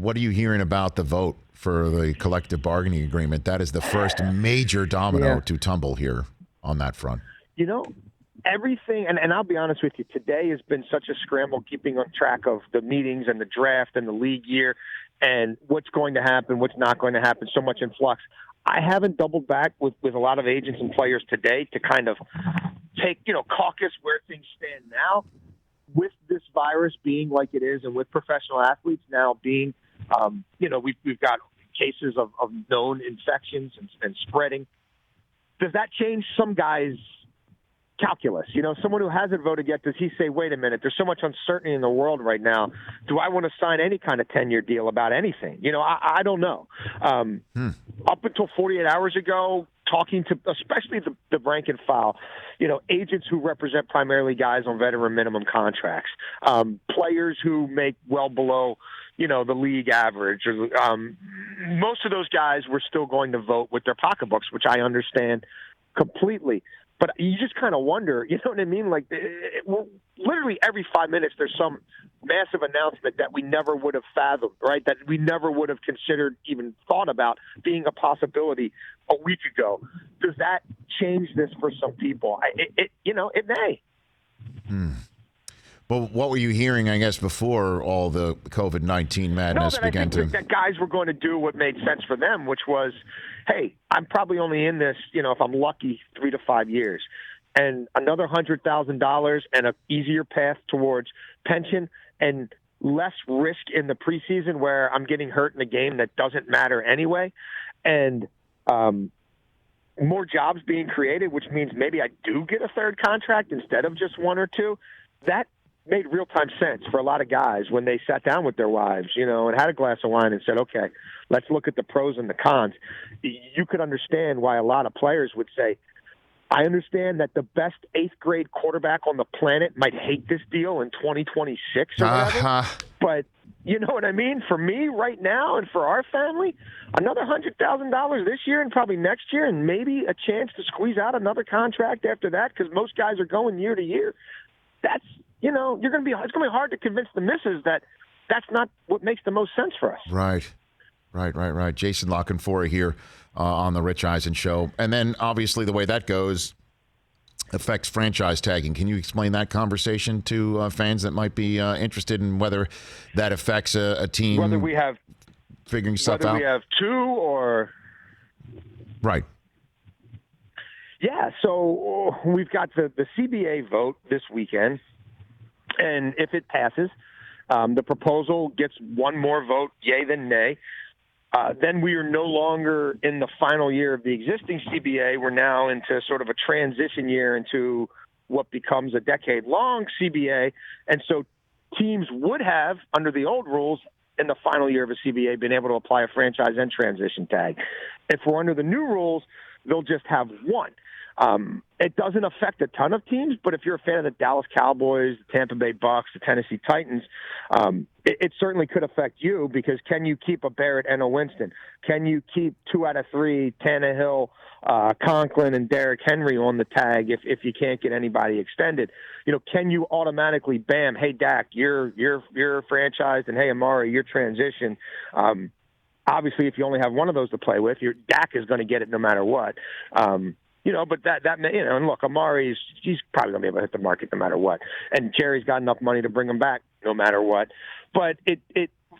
what are you hearing about the vote for the collective bargaining agreement? That is the first major domino to tumble here on that front. You know, everything, and I'll be honest with you, today has been such a scramble keeping on track of the meetings and the draft and the league year and what's going to happen, what's not going to happen, so much in flux. I haven't doubled back with a lot of agents and players today to kind of take, caucus where things stand now. With this virus being like it is and with professional athletes now being, we've got cases of known infections and spreading. Does that change some guys' calculus? Someone who hasn't voted yet, does he say, wait a minute, there's so much uncertainty in the world right now. Do I want to sign any kind of 10-year deal about anything? I don't know. Up until 48 hours ago, talking to especially the rank and file, agents who represent primarily guys on veteran minimum contracts, players who make well below, the league average. Most of those guys were still going to vote with their pocketbooks, which I understand completely. But you just kind of wonder, you know what I mean? Like, literally every 5 minutes there's some massive announcement that we never would have fathomed, right? That we never would have considered, even thought about being a possibility a week ago. Does that change this for some people? It may. Well, what were you hearing, I guess, before all the COVID-19 madness began to... that guys were going to do what made sense for them, which was, hey, I'm probably only in this, if I'm lucky, 3 to 5 years. And another $100,000 and an easier path towards pension and less risk in the preseason where I'm getting hurt in a game that doesn't matter anyway. And more jobs being created, which means maybe I do get a third contract instead of just one or two. That made real-time sense for a lot of guys when they sat down with their wives, and had a glass of wine and said, okay, let's look at the pros and the cons. You could understand why a lot of players would say, I understand that the best eighth-grade quarterback on the planet might hate this deal in 2026 or whatever, but you know what I mean? For me right now and for our family, another $100,000 this year and probably next year and maybe a chance to squeeze out another contract after that because most guys are going year to year. That's it's going to be hard to convince the missus that that's not what makes the most sense for us. Right. Jason Canfora here on the Rich Eisen Show. And then obviously the way that goes affects franchise tagging. Can you explain that conversation to fans that might be interested in whether that affects a team? Whether we have figuring stuff out. Whether we have two or right. Yeah, so we've got the CBA vote this weekend, and if it passes, the proposal gets one more vote, yay than nay. Then we are no longer in the final year of the existing CBA. We're now into sort of a transition year into what becomes a decade-long CBA, and so teams would have, under the old rules, in the final year of a CBA, been able to apply a franchise and transition tag. If we're under the new rules, they'll just have one. It doesn't affect a ton of teams, but if you're a fan of the Dallas Cowboys, the Tampa Bay Bucks, the Tennessee Titans, it certainly could affect you because can you keep a Barrett and a Winston? Can you keep 2 out of 3 Tannehill, Conklin, and Derrick Henry on the tag if you can't get anybody extended? Can you automatically, bam, hey, Dak, you're franchised, and hey, Amari, you're transition. Obviously, if you only have one of those to play with, your Dak is going to get it no matter what. But that may, and look, Amari he's probably going to be able to hit the market no matter what. And Jerry's got enough money to bring him back no matter what. But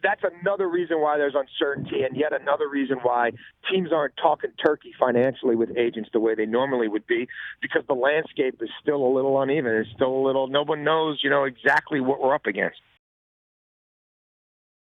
that's another reason why there's uncertainty and yet another reason why teams aren't talking turkey financially with agents the way they normally would be because the landscape is still a little uneven. It's still a little, no one knows, exactly what we're up against.